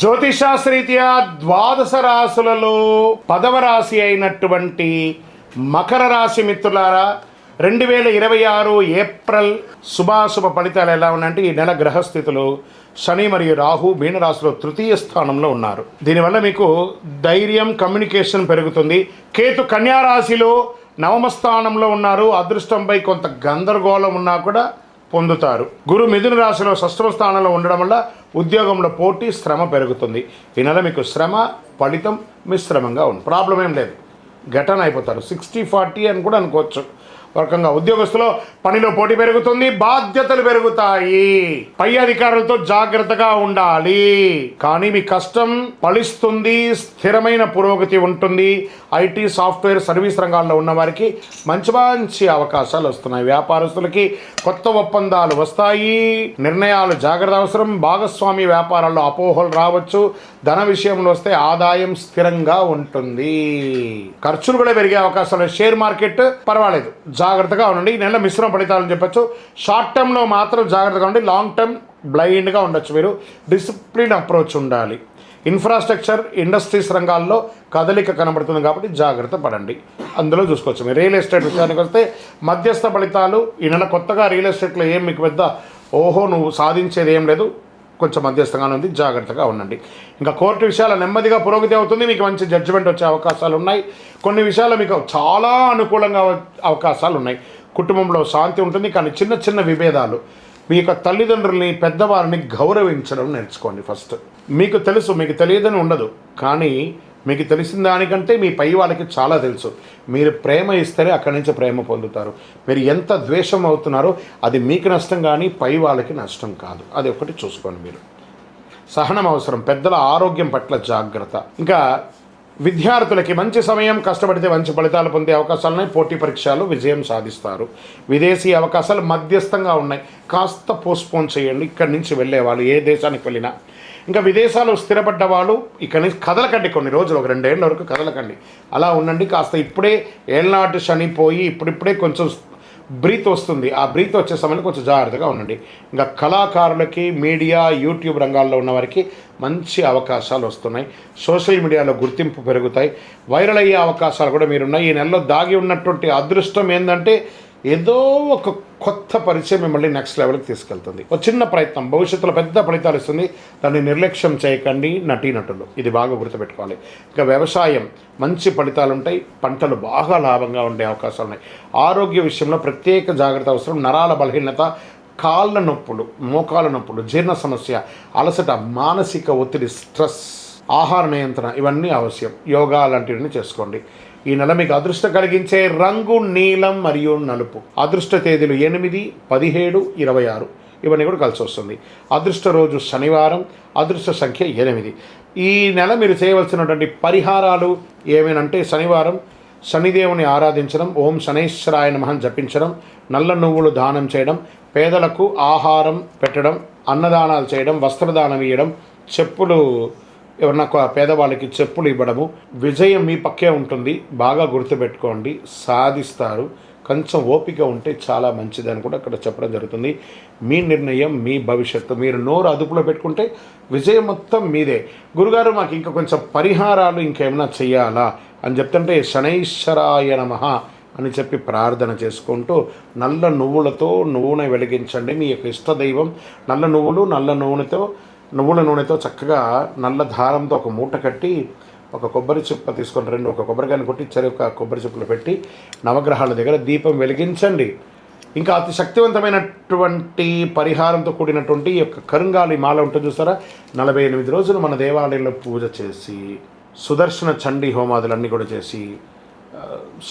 జ్యోతిషాస్త్రీత్యా ద్వాదశ రాశులలో 10వ రాశి అయినటువంటి మకర రాశి మిత్రులారా, 2026 ఏప్రిల్ శుభాశుభ ఫలితాలు ఎలా ఉన్నాయంటే, ఈ నెల గ్రహస్థితులు శని మరియు రాహు మీనరాశిలో తృతీయ స్థానంలో ఉన్నారు. దీనివల్ల మీకు ధైర్యం, కమ్యూనికేషన్ పెరుగుతుంది. కేతు కన్యారాశిలో నవమ స్థానంలో ఉన్నారు. అదృష్టంపై కొంత గందరగోళం ఉన్నా కూడా పొందుతారు. గురు మిథున రాశిలో షష్ఠమ స్థానంలో ఉండడం వల్ల ఉద్యోగంలో పోటీ, శ్రమ పెరుగుతుంది. ఈ నెల మీకు శ్రమ ఫలితం మిశ్రమంగా ఉంది. ప్రాబ్లం ఏం లేదు, ఘటన అయిపోతారు. 60-40 అని కూడా అనుకోవచ్చు. ఒక రకంగా ఉద్యోగస్తులో పనిలో పోటీ పెరుగుతుంది, బాధ్యతలు పెరుగుతాయి. పై అధికారులతో జాగ్రత్తగా ఉండాలి. కానీ మీ కష్టం ఫలిస్తుంది, స్థిరమైన పురోగతి ఉంటుంది. ఐటీ, సాఫ్ట్వేర్, సర్వీస్ రంగాల్లో ఉన్న వారికి మంచి మంచి అవకాశాలు వస్తున్నాయి. వ్యాపారస్తులకి కొత్త ఒప్పందాలు వస్తాయి. నిర్ణయాలు జాగ్రత్త అవసరం. భాగస్వామి వ్యాపారాల్లో అపోహలు రావచ్చు. ధన విషయంలో వస్తే ఆదాయం స్థిరంగా ఉంటుంది. ఖర్చులు కూడా పెరిగే అవకాశాలు. షేర్ మార్కెట్ పర్వాలేదు, జాగ్రత్తగా ఉండండి. ఈ నెల మిశ్రమ ఫలితాలని చెప్పచ్చు. షార్ట్ టర్మ్లో మాత్రం జాగ్రత్తగా ఉండి, లాంగ్ టర్మ్ బ్లైండ్గా ఉండొచ్చు. మీరు డిసిప్లిన్ అప్రోచ్ ఉండాలి. ఇన్ఫ్రాస్ట్రక్చర్, ఇండస్ట్రీస్ రంగాల్లో కదలిక కనబడుతుంది కాబట్టి జాగ్రత్త పడండి. అందులో చూసుకోవచ్చు. మీరు రియల్ ఎస్టేట్ విషయానికి వస్తే మధ్యస్థ ఫలితాలు. ఈ నెల కొత్తగా రియల్ ఎస్టేట్లో ఏం మీకు పెద్ద నువ్వు సాధించేది ఏం లేదు, కొంచెం మధ్యస్థంగానే ఉంది, జాగ్రత్తగా ఉండండి. ఇంకా కోర్టు విషయాలు నెమ్మదిగా పురోగతి అవుతుంది. మీకు మంచి జడ్జిమెంట్ వచ్చే అవకాశాలు ఉన్నాయి. కొన్ని విషయాలు మీకు చాలా అనుకూలంగా అవకాశాలు ఉన్నాయి. కుటుంబంలో శాంతి ఉంటుంది. కానీ చిన్న చిన్న విభేదాలు. మీ యొక్క తల్లిదండ్రుల్ని, పెద్దవారిని గౌరవించడం నేర్చుకోండి. ఫస్ట్ మీకు తెలుసు, మీకు తెలియదని ఉండదు. కానీ మీకు తెలిసిన దానికంటే మీ పై వాళ్ళకి చాలా తెలుసు. మీరు ప్రేమ ఇస్తేనే అక్కడి నుంచి ప్రేమ పొందుతారు. మీరు ఎంత ద్వేషం అవుతున్నారో అది మీకు నష్టం, కానీ పై వాళ్ళకి నష్టం కాదు. అది ఒకటి చూసుకోండి. మీరు సహనం అవసరం. పెద్దల ఆరోగ్యం పట్ల జాగ్రత్త. ఇంకా విద్యార్థులకి మంచి సమయం. కష్టపడితే మంచి ఫలితాలు పొందే అవకాశాలున్నాయి. పోటీ పరీక్షలు విజయం సాధిస్తారు. విదేశీ అవకాశాలు మధ్యస్థంగా ఉన్నాయి. కాస్త పోస్ట్పోన్ చేయండి. ఇక్కడి నుంచి వెళ్ళేవాళ్ళు ఏ దేశానికి వెళ్ళినా. ఇంకా విదేశాలు స్థిరపడ్డ వాళ్ళు ఇక్కడి నుంచి కదలకండి. కొన్ని రోజులు, ఒక 2 ఏళ్ళ వరకు కదలకండి. అలా ఉండండి. కాస్త ఇప్పుడే ఏళ్ళనాటి శనిపోయి ఇప్పుడిప్పుడే కొంచెం బ్రీత్ వస్తుంది. ఆ బ్రీత్ వచ్చే సమయంలో కొంచెం జాగ్రత్తగా ఉండండి. ఇంకా కళాకారులకి, మీడియా, యూట్యూబ్ రంగాల్లో ఉన్న వారికి మంచి అవకాశాలు వస్తున్నాయి. సోషల్ మీడియాలో గుర్తింపు పెరుగుతాయి. వైరల్ అయ్యే అవకాశాలు కూడా మీరున్నాయి. ఈ నెలలో దాగి ఉన్నటువంటి అదృష్టం ఏంటంటే, ఏదో ఒక కొత్త పరిచయం మిమ్మల్ని నెక్స్ట్ లెవెల్కి తీసుకెళ్తుంది. ఒక చిన్న ప్రయత్నం భవిష్యత్తులో పెద్ద ఫలితాలు ఇస్తుంది. దాన్ని నిర్లక్ష్యం చేయకండి నటీనటులు. ఇది బాగా గుర్తుపెట్టుకోవాలి. ఇంకా వ్యవసాయం మంచి ఫలితాలు ఉంటాయి. పంటలు బాగా లాభంగా ఉండే అవకాశాలు ఉన్నాయి. ఆరోగ్య విషయంలో ప్రత్యేక జాగ్రత్త అవసరం. నరాల బలహీనత, కాళ్ళ నొప్పులు, మోకాల నొప్పులు, జీర్ణ సమస్య, అలసట, మానసిక ఒత్తిడి, స్ట్రెస్, ఆహార నియంత్రణ ఇవన్నీ అవశ్యం. యోగా లాంటివన్నీ చేసుకోండి. ఈ నెల మీకు అదృష్టం కలిగించే రంగు నీలం మరియు నలుపు. అదృష్ట తేదీలు 8, 17, 26 ఇవన్నీ కూడా కలిసి వస్తుంది. అదృష్ట రోజు శనివారం. అదృష్ట సంఖ్య 8. ఈ నెల మీరు చేయవలసినటువంటి పరిహారాలు ఏమేనంటే, శనివారం శనిదేవుని ఆరాధించడం, ఓం శనైశ్వరాయ నమః జపించడం, నల్ల నువ్వులు దానం చేయడం, పేదలకు ఆహారం పెట్టడం, అన్నదానాలు చేయడం, వస్త్రదానం ఇవ్వడం, చెప్పులు ఎవరన్నా పేదవాళ్ళకి చెప్పులు ఇవ్వడము. విజయం మీ పక్కే ఉంటుంది. బాగా గుర్తుపెట్టుకోండి, సాధిస్తారు. కొంచెం ఓపిక ఉంటే చాలా మంచిదని కూడా అక్కడ చెప్పడం జరుగుతుంది. మీ నిర్ణయం, మీ భవిష్యత్తు. మీరు నోరు అదుపులో పెట్టుకుంటే విజయం మొత్తం మీదే. గురుగారు మాకు ఇంకా కొంచెం పరిహారాలు ఇంకేమైనా చెయ్యాలా అని చెప్తుంటే, శనైశ్వరాయ నమః అని చెప్పి ప్రార్థన చేసుకుంటూ నల్ల నువ్వులతో నూనె వెలిగించండి. మీ యొక్క ఇష్టదైవం నల్ల నువ్వులు, నువ్వుల నూనెతో చక్కగా నల్ల దారంతో ఒక మూట కట్టి, ఒక కొబ్బరి చిప్ప తీసుకొని ఒక కొబ్బరికాయను కొట్టి ఒక కొబ్బరి చిప్పలు పెట్టి నవగ్రహాల దగ్గర దీపం వెలిగించండి. ఇంకా అతి శక్తివంతమైనటువంటి పరిహారంతో కూడినటువంటి ఈ యొక్క కరుంగాలి మాల ఉంటుంది చూస్తారా, 48 రోజులు మన దేవాలయంలో పూజ చేసి, సుదర్శన చండీ హోమాదులన్నీ కూడా చేసి,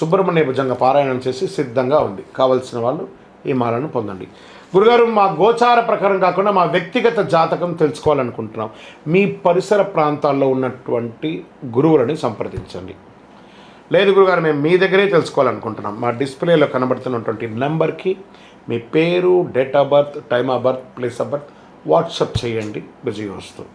సుబ్రహ్మణ్య భుజంగ పారాయణం చేసి సిద్ధంగా ఉంది. కావలసిన వాళ్ళు ఈ మాలను పొందండి. గురుగారు, మా గోచార ప్రకారం కాకుండా మా వ్యక్తిగత జాతకం తెలుసుకోవాలనుకుంటున్నాం. మీ పరిసర ప్రాంతాల్లో ఉన్నటువంటి గురువులని సంప్రదించండి. లేదు గురుగారు, మేము మీ దగ్గరే తెలుసుకోవాలనుకుంటున్నాం. మా డిస్ప్లేలో కనబడుతున్నటువంటి నెంబర్కి మీ పేరు, date of birth, time of birth, place of birth WhatsApp చేయండి. బిజీ వస్తుంది.